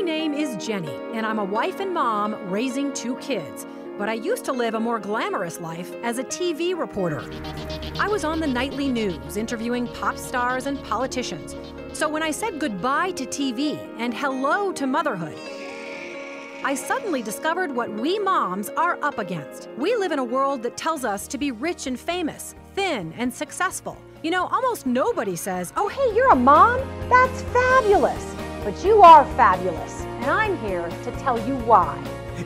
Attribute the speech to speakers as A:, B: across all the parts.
A: name is Jenny, and I'm a wife and mom raising 2 kids. But I used to live a more glamorous life as a TV reporter. I was on the nightly news interviewing pop stars and politicians. So when I said goodbye to TV and hello to motherhood, I suddenly discovered what we moms are up against. We live in a world that tells us to be rich and famous, thin and successful. You know, almost nobody says, "Oh, hey, you're a mom? That's fabulous." But you are fabulous, and I'm here to tell you why.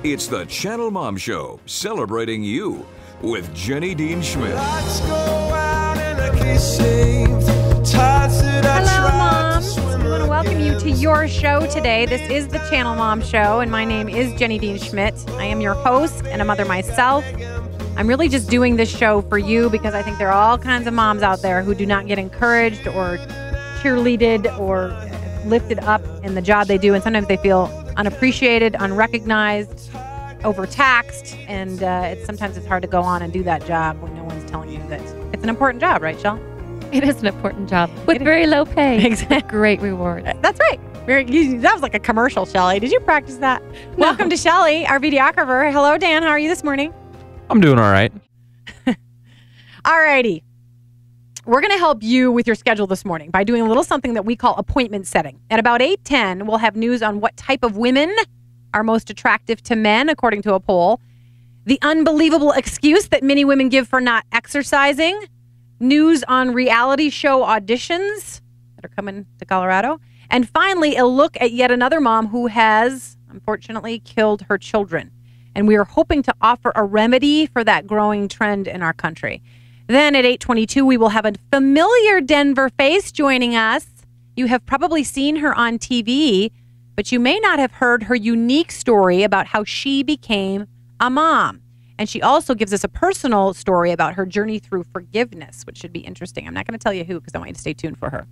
B: It's the Channelmom Show, celebrating you with Jenny Dean Schmidt.
C: Let's go out and get saved.
D: Hello, moms. We want to welcome you to your show today. This is the Channelmom Show, and my name is Jenny Dean Schmidt. I am your host and a mother myself. I'm really just doing this show for you because I think there are all kinds of moms out there who do not get encouraged or cheerleaded or lifted up in the job they do, and sometimes they feel unappreciated, unrecognized, overtaxed, and sometimes it's hard to go on and do that job when no one's telling you that it's an important job, right, Shell?
E: It is an important job with very low pay.
D: Exactly.
E: Great reward.
D: That's right. That was like a commercial, Shelly. Did you practice that?
E: No.
D: Welcome to Shelly, our videographer. Hello, Dan. How are you this morning?
F: I'm doing all right.
D: All righty. We're going to help you with your schedule this morning by doing a little something that we call appointment setting. At about 8:10, we'll have news on what type of women are most attractive to men, according to a poll. The unbelievable excuse that many women give for not exercising. News on reality show auditions that are coming to Colorado. And finally, a look at yet another mom who has, unfortunately, killed her children. And we are hoping to offer a remedy for that growing trend in our country. Then at 8:22, we will have a familiar Denver face joining us. You have probably seen her on TV, but you may not have heard her unique story about how she became a mom. And she also gives us a personal story about her journey through forgiveness, which should be interesting. I'm not going to tell you who because I want you to stay tuned for her.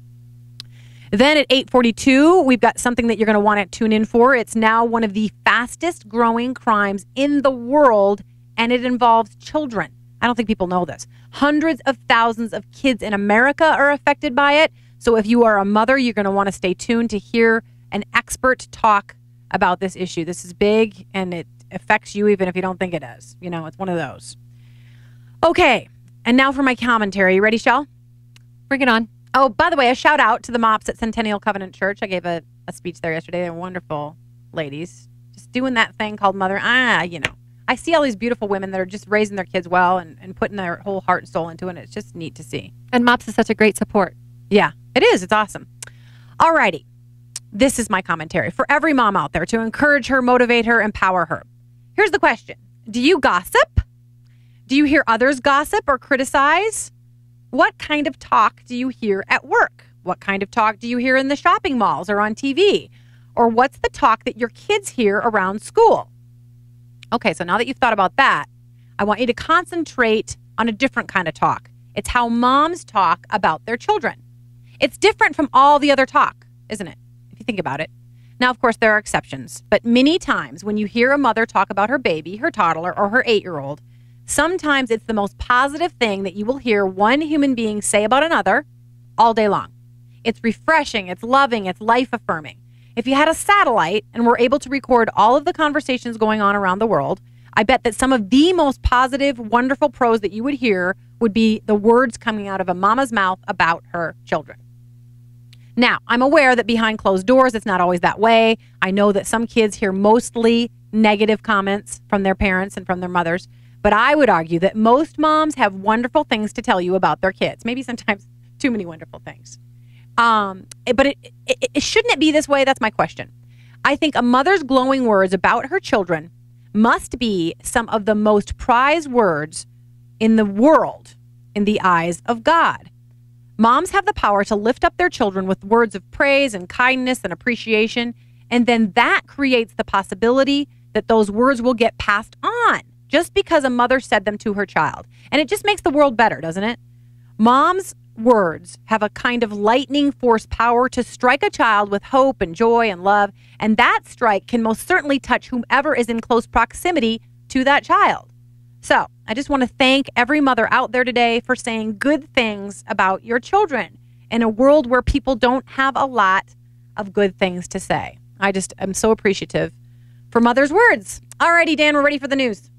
D: Then at 8:42, we've got something that you're going to want to tune in for. It's now one of the fastest growing crimes in the world, and it involves children. I don't think people know this. Hundreds of thousands of kids in America are affected by it. So if you are a mother, you're going to want to stay tuned to hear an expert talk about this issue. This is big, and it affects you even if you don't think it does. You know, it's one of those. Okay, and now for my commentary. You ready, Shell?
E: Bring it on.
D: Oh, by the way, a shout out to the mops at Centennial Covenant Church. I gave a speech there yesterday. They're wonderful ladies. Just doing that thing called mother. I see all these beautiful women that are just raising their kids well and putting their whole heart and soul into it. And it's just neat to see.
E: And MOPS is such a great support.
D: Yeah, it is. It's awesome. All righty. This is my commentary for every mom out there to encourage her, motivate her, empower her. Here's the question. Do you gossip? Do you hear others gossip or criticize? What kind of talk do you hear at work? What kind of talk do you hear in the shopping malls or on TV? Or what's the talk that your kids hear around school? Okay, so now that you've thought about that, I want you to concentrate on a different kind of talk. It's how moms talk about their children. It's different from all the other talk, isn't it? If you think about it. Now, of course, there are exceptions, but many times when you hear a mother talk about her baby, her toddler, or her 8-year-old, sometimes it's the most positive thing that you will hear one human being say about another all day long. It's refreshing, it's loving, it's life-affirming. If you had a satellite and were able to record all of the conversations going on around the world, I bet that some of the most positive, wonderful prose that you would hear would be the words coming out of a mama's mouth about her children. Now, I'm aware that behind closed doors, it's not always that way. I know that some kids hear mostly negative comments from their parents and from their mothers, but I would argue that most moms have wonderful things to tell you about their kids. Maybe sometimes too many wonderful things. But shouldn't it be this way? That's my question. I think a mother's glowing words about her children must be some of the most prized words in the world in the eyes of God. Moms have the power to lift up their children with words of praise and kindness and appreciation, and then that creates the possibility that those words will get passed on just because a mother said them to her child. And it just makes the world better, doesn't it? Moms' words have a kind of lightning force power to strike a child with hope and joy and love, and that strike can most certainly touch whomever is in close proximity to that child. So I just want to thank every mother out there today for saying good things about your children in a world where people don't have a lot of good things to say. I just am so appreciative for mother's words. Alrighty, Dan, we're ready for the news.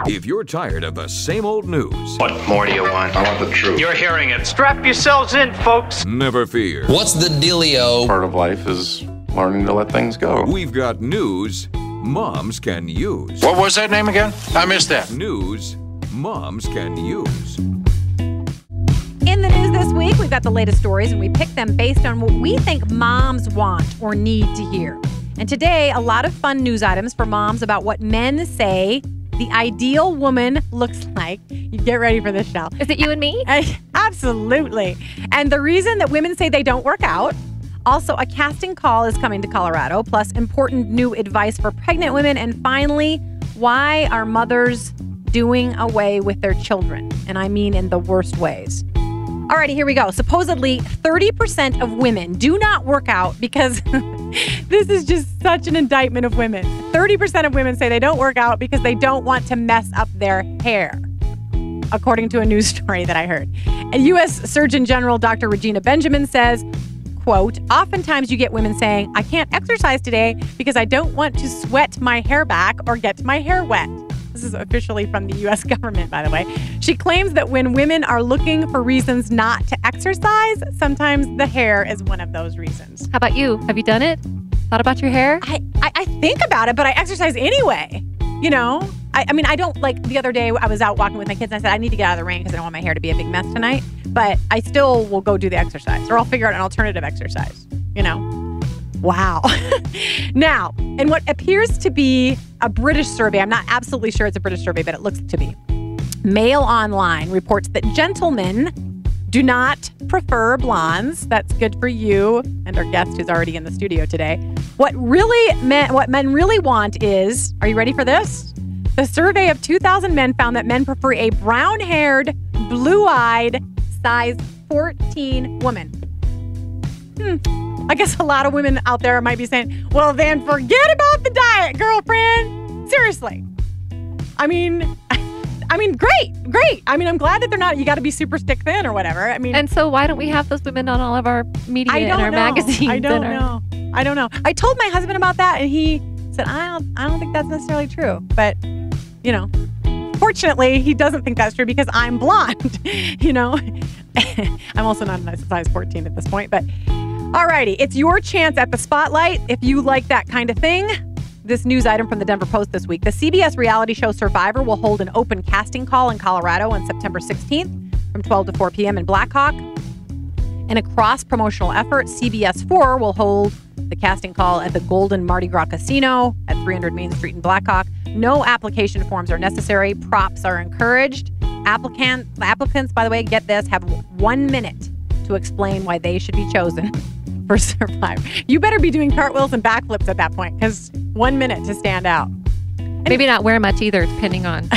B: If you're tired of the same old news,
F: What more do you want?
G: I want the truth.
F: You're hearing it. Strap yourselves in, folks.
B: never fear.
H: What's the dealio?
G: Part of life is learning to let things go.
B: We've got news moms can use.
I: What was that name again? I missed that.
B: News moms can use.
D: In the news this week, we've got the latest stories, and we pick them based on what we think moms want or need to hear. And today, a lot of fun news items for moms about what men say the ideal woman looks like. You get ready for this, Shell.
E: Is it you and me?
D: Absolutely. And the reason that women say they don't work out. Also, a casting call is coming to Colorado, plus important new advice for pregnant women. And finally, why are mothers doing away with their children? And I mean in the worst ways. Alrighty, here we go. Supposedly, 30% of women do not work out because this is just such an indictment of women. 30% of women say they don't work out because they don't want to mess up their hair, according to a news story that I heard. And U.S. Surgeon General Dr. Regina Benjamin says, quote, oftentimes you get women saying, I can't exercise today because I don't want to sweat my hair back or get my hair wet. This is officially from the U.S. government, by the way. She claims that when women are looking for reasons not to exercise, sometimes the hair is one of those reasons.
E: How about you? Have you done it? Thought about your hair?
D: I think about it, but I exercise anyway. You know, I mean, I don't like the other day I was out walking with my kids and I said, I need to get out of the rain because I don't want my hair to be a big mess tonight. But I still will go do the exercise, or I'll figure out an alternative exercise, you know? Wow. Now, in what appears to be a British survey, I'm not absolutely sure it's a British survey, but it looks to be. Mail Online reports that gentlemen do not prefer blondes. That's good for you and our guest who's already in the studio today. What men really want is, are you ready for this? The survey of 2,000 men found that men prefer a brown-haired, blue-eyed, size 14 woman. I guess a lot of women out there might be saying, well, then forget about the diet, girlfriend. Seriously. I mean, great. I mean, I'm glad that they're not, you got to be super stick thin or whatever. I mean,
E: And so why don't we have those women on all of our media and our magazines?
D: I don't know. I told my husband about that and he said, I don't think that's necessarily true. But, you know, fortunately, he doesn't think that's true because I'm blonde, you know. I'm also not a size 14 at this point, but alrighty, it's your chance at the spotlight if you like that kind of thing. This news item from the Denver Post this week. The CBS reality show Survivor will hold an open casting call in Colorado on September 16th from 12 to 4 p.m. in Blackhawk. In a cross-promotional effort, CBS 4 will hold the casting call at the Golden Mardi Gras Casino at 300 Main Street in Blackhawk. No application forms are necessary. Props are encouraged. Applicants, by the way, get this, have 1 minute to explain why they should be chosen for Survivor. You better be doing cartwheels and backflips at that point because 1 minute to stand out.
E: Maybe not wear much either, depending on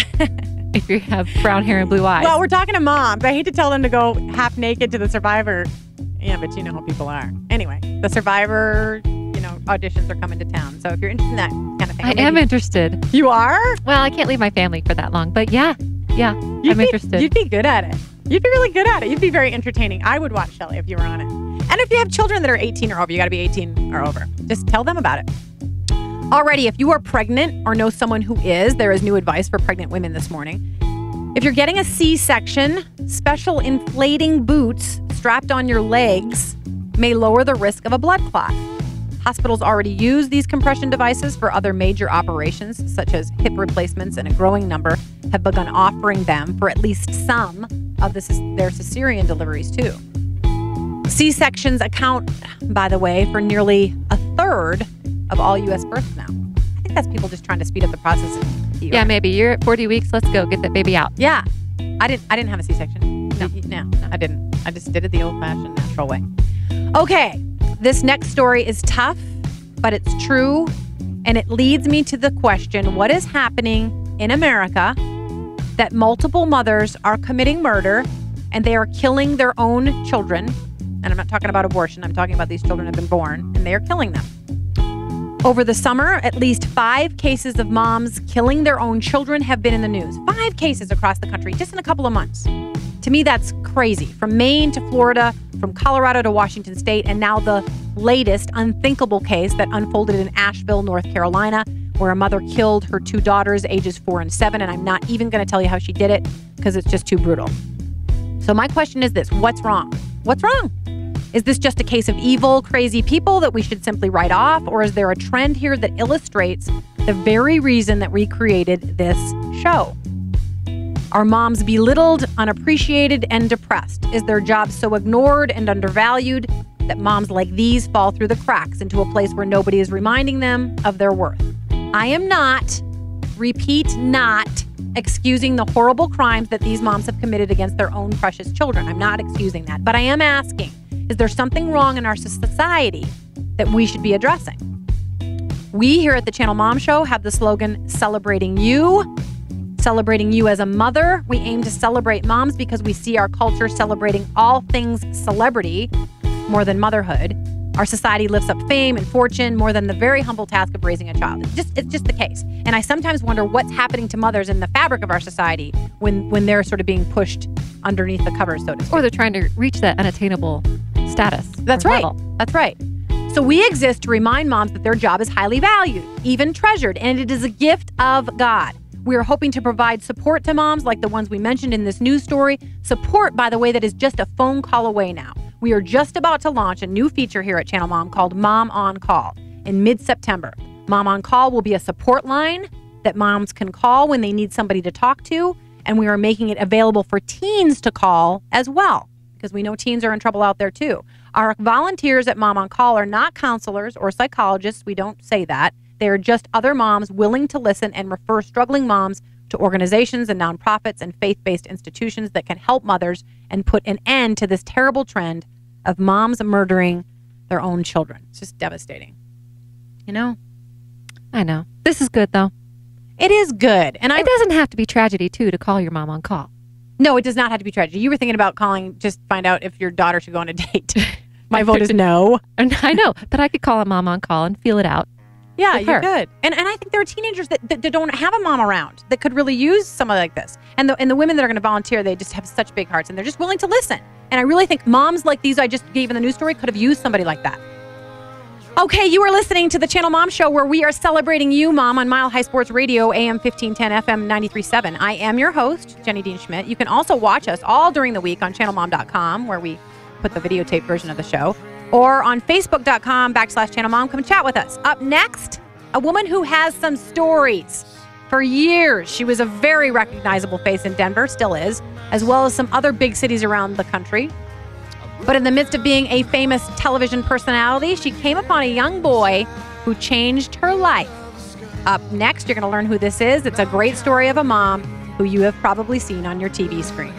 E: if you have brown hair and blue eyes.
D: Well, we're talking to moms. I hate to tell them to go half naked to the Survivor. Yeah, but you know how people are. Anyway, the Survivor, auditions are coming to town. So if you're interested in that kind of thing.
E: I am interested.
D: You are?
E: Well, I can't leave my family for that long, but yeah, I'm interested.
D: You'd be good at it. You'd be really good at it. You'd be very entertaining. I would watch Shelley if you were on it. And if you have children that are 18 or over, you got to be 18 or over. Just tell them about it. Alrighty, if you are pregnant or know someone who is, there is new advice for pregnant women this morning. If you're getting a C-section, special inflating boots strapped on your legs may lower the risk of a blood clot. Hospitals already use these compression devices for other major operations, such as hip replacements, and a growing number have begun offering them for at least some of their cesarean deliveries, too. C-sections account, by the way, for nearly a third of all U.S. births now. I think that's people just trying to speed up the process.
E: Yeah, maybe. You're at 40 weeks. Let's go. Get that baby out.
D: Yeah. I didn't have a C-section. No, I didn't. I just did it the old-fashioned, natural way. Okay. This next story is tough, but it's true. And it leads me to the question, what is happening in America that multiple mothers are committing murder and they are killing their own children? And I'm not talking about abortion. I'm talking about these children have been born and they are killing them. Over the summer, at least 5 cases of moms killing their own children have been in the news. 5 cases across the country, just in a couple of months. To me, that's crazy. From Maine to Florida, from Colorado to Washington State, and now the latest unthinkable case that unfolded in Asheville, North Carolina, where a mother killed her 2 daughters, ages 4 and 7, and I'm not even going to tell you how she did it because it's just too brutal. So my question is this: what's wrong? What's wrong? Is this just a case of evil, crazy people that we should simply write off, or is there a trend here that illustrates the very reason that we created this show? Are moms belittled, unappreciated, and depressed? Is their job so ignored and undervalued that moms like these fall through the cracks into a place where nobody is reminding them of their worth? I am not, repeat, not excusing the horrible crimes that these moms have committed against their own precious children. I'm not excusing that. But I am asking, is there something wrong in our society that we should be addressing? We here at the Channel Mom Show have the slogan, celebrating you as a mother. We aim to celebrate moms because we see our culture celebrating all things celebrity more than motherhood. Our society lifts up fame and fortune more than the very humble task of raising a child. It's just the case. And I sometimes wonder what's happening to mothers in the fabric of our society when they're sort of being pushed underneath the covers, so to speak.
E: Or they're trying to reach that unattainable status.
D: That's right. Level. That's right. So we exist to remind moms that their job is highly valued, even treasured, and it is a gift of God. We are hoping to provide support to moms like the ones we mentioned in this news story. Support, by the way, that is just a phone call away now. We are just about to launch a new feature here at Channel Mom called Mom on Call in mid-September. Mom on Call will be a support line that moms can call when they need somebody to talk to, and we are making it available for teens to call as well, because we know teens are in trouble out there too. Our volunteers at Mom on Call are not counselors or psychologists. We don't say that. They are just other moms willing to listen and refer struggling moms to organizations and nonprofits and faith-based institutions that can help mothers and put an end to this terrible trend of moms murdering their own children. It's just devastating. You know?
E: I know. This is good, though.
D: It is good. And
E: it doesn't have to be tragedy, too, to call your mom on call.
D: No, it does not have to be tragedy. You were thinking about calling, just find out if your daughter should go on a date. My vote is no.
E: I know, but I could call a mom on call and feel it out.
D: Yeah, you could. And I think there are teenagers that don't have a mom around that could really use something like this. And the women that are going to volunteer, they just have such big hearts and they're just willing to listen. And I really think moms like these I just gave in the news story could have used somebody like that. Okay, you are listening to the Channel Mom Show, where we are celebrating you, Mom, on Mile High Sports Radio, AM 1510, FM 93.7. I am your host, Jenny Dean Schmidt. You can also watch us all during the week on channelmom.com, where we put the videotape version of the show, or on facebook.com/channelmom. Come chat with us. Up next, a woman who has some stories. For years, she was a very recognizable face in Denver, still is, as well as some other big cities around the country. But in the midst of being a famous television personality, she came upon a young boy who changed her life. Up next, you're going to learn who this is. It's a great story of a mom who you have probably seen on your TV screen.